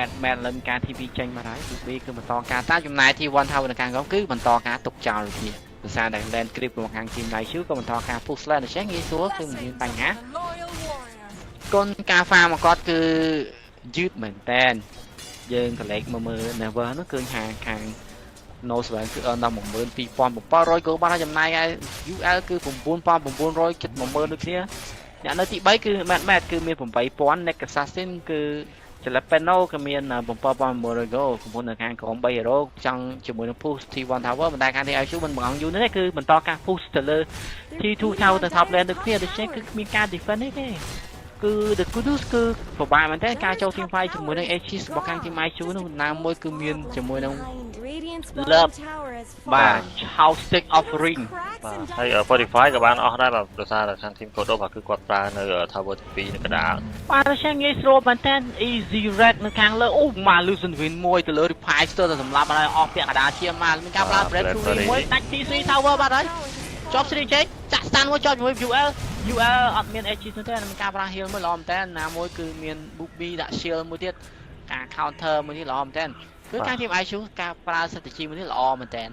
ទមែនឡើងការ TP ចេញមកហើយ TP គឺបន្តការតាមចំណាយ T1 Tower នៅខាងក្រោមគឺបន្តការទុកចោលគ្នាដោយសារតែ land creep របស់ខាង team Maishu ក៏បន្តការ push lane ដូច្នេះងាយស្រួលគឺមិនមានបញ្ហាកូនការ farm មកគាត់គឺយឺតមែនតែនយើងកលេចមើល Never នោះឃើញខាង No Sven គឺដល់ 12700 គោបានចំណាយហើយ UL គឺ 9900 ជិត 10000 ដូចគ្នាអ្នកនៅទី3គឺមែនគឺមាន 8000 Next Assassin គឺ Jalapeno ក៏មាន 7100 គោកំពុងនៅខាងក្រោម 3 hero ចង់ជាមួយនឹង push T1 Tower មិនដែលខាង TISU មិនបងយូរនេះគឺបន្តការ push ទៅលើ T2 Tower ទៅ top lane ដូចគ្នាដូច្នេះគឺគ្មានការ defend ទេគឺ The Kudos គឺពិបាកមែនតើការចូល team fight ជាមួយនឹង Aegis របស់ខាង team Maishu នោះណាមួយគឺមានជាមួយនឹង Love បាទ House Stick Offering បាទហើយ Spotify ក៏បានអស់ដែរបាទដោយសារតែខាង team Kodos បាទគឺគាត់ប្រើនៅ Tower ទី2នៅកណ្ដាលបាទដូច្នេះងាយស្រួលមែនតើ Easy Red នៅខាងលើអូមក Lucent Win មួយទៅលើ Reply ស្ទើរតែសម្លាប់ហើយអស់ពាក់កណ្ដាលជាមកមានការប្រើ Breakthrough មួយដាច់ TC Tower បាទហើយជាប់ស្រីជេកចាក់ stand មួយជាប់ជាមួយ UL អត់មាន Aegis ទេមានការប្រើ heal មួយល្អមែនតើណាមួយគឺមាន Booby ដាក់ shield មួយទៀតការ counter មួយនេះល្អមែនតើគឺការ team ISU ការប្រើ strategy មួយនេះល្អមែនតើ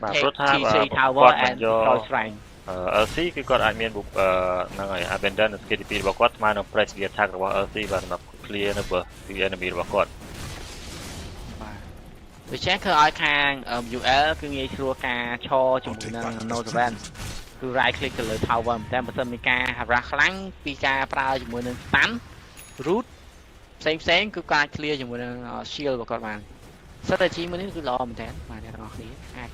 បាទព្រោះថា TC Tower and Cross Shrine LC គឺគាត់អាចមានហ្នឹងហើយ Abandon KTP របស់គាត់ស្មើនឹង Press Attack របស់ LC បាទសម្រាប់ clear នៅពី enemy របស់គាត់បាទ ដូច្នេះគឺឲ្យខាង UL គឺងាយស្រួលការឈរជាមួយនឹង Nosevan គឺ right click ទៅលើ tower តែបើសិនមានការ harass ខ្លាំងពីការប្រើជាមួយនឹង stun root ផ្សេងគឺការ clear ជាមួយនឹង shield របស់គាត់បាន strategy មួយនេះគឺល្អមែនតើបាទអ្នកទាំងអស់គ្នាអាច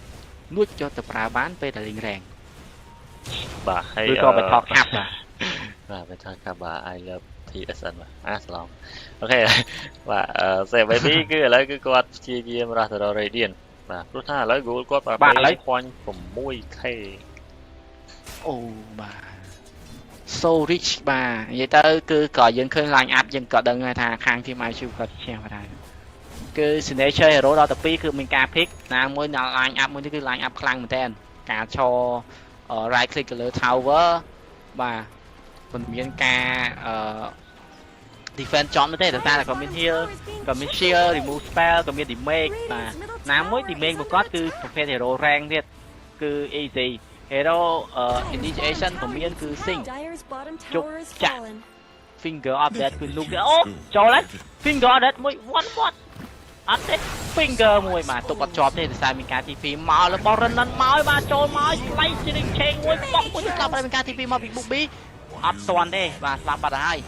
លួចយកទៅប្រើបានពេលតែលេង rank បាទហើយ ឬក៏ Battle Cup បាទ Battle Cup បាទ I love TSN បាទស្លងអូខេបាទ 7 គឺឥឡូវគឺគាត់ព្យាយាមរស់ទៅរក Radiant បាទព្រោះថាឥឡូវ goal គាត់បាទ 6.6k អូបាទ so rich បាទនិយាយទៅគឺក៏យើងឃើញ line up យើងក៏ដឹងថាខាង team IQ គាត់ឈ្នះដែរគឺ signature hero ដល់ទៅ2គឺមានការ pick ណាមួយដល់ line up មួយនេះគឺ line up ខ្លាំងមែនតើការឈរ right click ទៅលើ tower បាទមិនមានការdefense ចំទេតែក៏មាន heal ក៏មាន shield remove spell ក៏មាន damage បាទណាមួយ damage របស់គាត់គឺប្រភេទ hero rank ទៀតគឺ easy hero initiation ក៏មានគឺ sing Dire's bottom Chúc tower is chặt. fallen. finger of death គឺ look អូចូលហើយ finger of death មួយ one what អត់ទេ finger មួយបាទទុកអត់ជាប់ទេតែតែមានការ TP មកលើបោះ run មកហើយបាទចូលមកឆ្លៃជិះឆេងមួយបោះមួយស្លាប់ហើយមានការ TP មកពី Booby អត់ទាន់ទេបាទស្លាប់បាត់ហើយ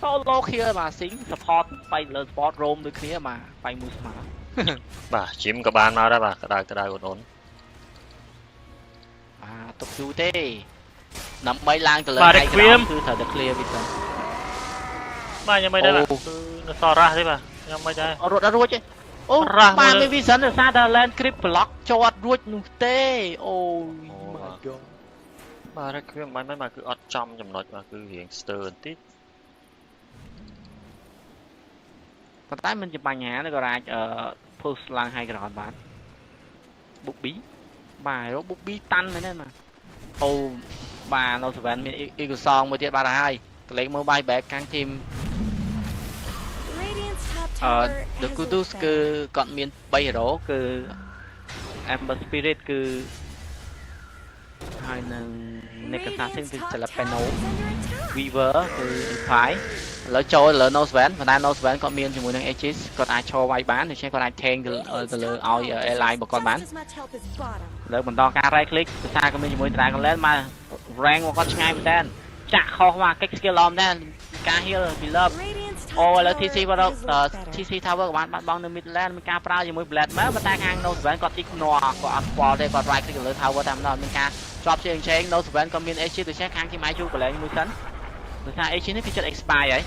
solo kill បាទ sing support បាយលើ sport roam ដូចគ្នាបាទបាយមួយស្មើ បាទ Jim ក៏បានមកដែរបាទក្តៅអូន បាទទុកយូរទេដើម្បីឡើងទៅលើ បាទ high Requiem ground គឺត្រូវតែ clear វាសិន បាទខ្ញុំមិនដែរបាទគឺនៅសល់រ៉ាស់ទេបាទខ្ញុំមិនដែរ រត់អត់រួចទេអូ រ៉ាស់ បាទ មើល មាន vision ដោយសារតែ land creep block ចូលអត់រួចនោះទេអូ my god បាទ Requiem មិនមែនបាទគឺអត់ចំចំណុចបាទគឺរៀងស្ទើបន្តិច ប៉ុន្តែមិនជាបញ្ហាទេក៏អាចpush ឡើង high ground បាន Booby បាទរក Booby តាន់មែនទេបាទអូបាទនៅ Seven មាន Eagle Song មួយទៀតបាទហើយកលេចមើល buyback ខាង team Radiant's top tower The has Kudus been គឺ felled. គាត់មាន3 hero គឺ Amber Spirit គឺហើយនឹង Nick Assassin គឺ Radiant's top Jalapeno tower is under attack. Weaver គឺ Defy ឥឡូវចូលលើ No Sven ប៉ុន្តែ No Sven គាត់មានជាមួយនឹង Aegis គាត់អាចឈរវាយបានដូច្នេះគាត់អាច tank ទៅលើឲ្យ ally របស់គាត់បាន Just as much help as bottom. លើបន្តការ right click ភាសាក៏មានជាមួយ Dragon Lance មក rank របស់គាត់ឆ្ងាយមែនតើចាក់ខុសមក kick skill ល្អមែនតើការ heal beloved Radiant's top អូឥ tower ឡូវ TC បាត់ is better. TC Tower ក៏បានបាត់បង់នៅ Midland មានការប្រើជាមួយ Blade មកប៉ុន្តែខាង No Sven គាត់ ignore គាត់អត់ស្គាល់ទេគាត់ right click ទៅលើ Tower តែម្ដងមានការជាប់ជើង No Sven ក៏មាន Aegis ដូច្នេះខាង Team IQ កន្លែងមួយសិនដោយសារ Aegis នេះគឺចិត្ត expire ហើយ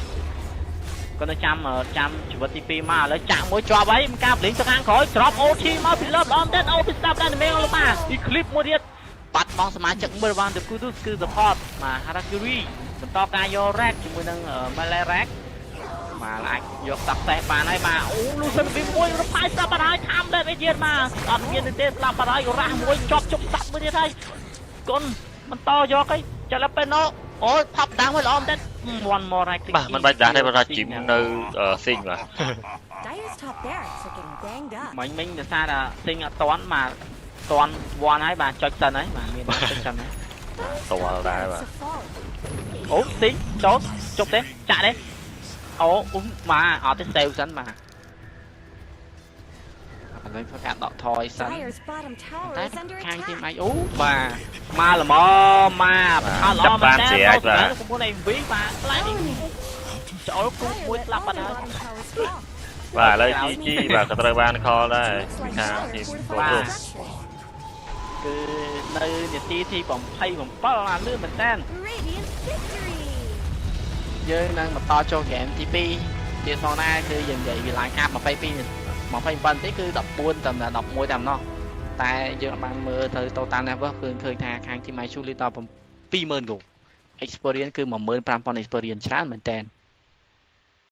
គាត់នៅចាំជីវិតទី2មកឥឡូវចាក់មួយជាប់ហើយមានការ blink ទៅខាងក្រោយ drop OT មក beloved on dead OT ស្ដាប់ដែរមេងលោកបាទ Eclipse មួយទៀតបាត់បង់សមាជិកមួយរបស់ The Kudus គឺ support បាទ Harakiri បន្តការយក rack ជាមួយនឹង melee rack បាទអាចយក success បានហើយបាទអូ Lucian Beam មួយរផាយស្ដាប់បាត់ហើយតាមលេតអីទៀតបាទអត់មានទេស្ដាប់បាត់ហើយរ៉ាស់មួយជាប់ជប់ស្ដាប់មួយទៀតហើយកុនបន្តយកហើយចលពេណូអូផាប់ដាំមួយល្អមែនទេ one more right click បាទមិនបាច់ដែរទេបើថា Jim នៅ Sing បាទ Dire's top barracks are getting banged up. មិញដោយសារតែ Sing អត់តាន់បាទតាន់ one ហើយបាទចុចសិនហើយបាទមានចុចសិនហើយ តវល់ដែរបាទ Barracks have fallen. អូ Sing ចូលជប់ទេចាក់ទេអូបាទអត់ទេ save សិនបាទឥឡូវធ្វើការដកថយសិន Dire's bottom tower តែ is under ខាង attack. ទីម អូបាទមកល្មមមកអត់ល្អមែនតើកំពុងតែ MV បាទខ្លាំងចូលគូមួយ Dire's ស្លាប់បាត់ហើយ bottom tower is fallen. បាទឥឡូវ GG បាទក៏ត្រូវបាន call ដែរពីខាង team Fortified Kudus structure. គឺនៅនាទីទី27អាលឿនមែនតើ Radiant victory. យើងនឹងបន្តចូលហ្គេមទី2ទៀតផងដែរគឺយើងនិយាយវាឡើងកាប់22 27ទេគឺ14តាម11តាមនោះតែយើងបានមើលទៅ total level គឺឃើញថាខាង Team IQ លេខដល់ 20000 goal experience គឺ 15000 experience ច្រើនមែនតើ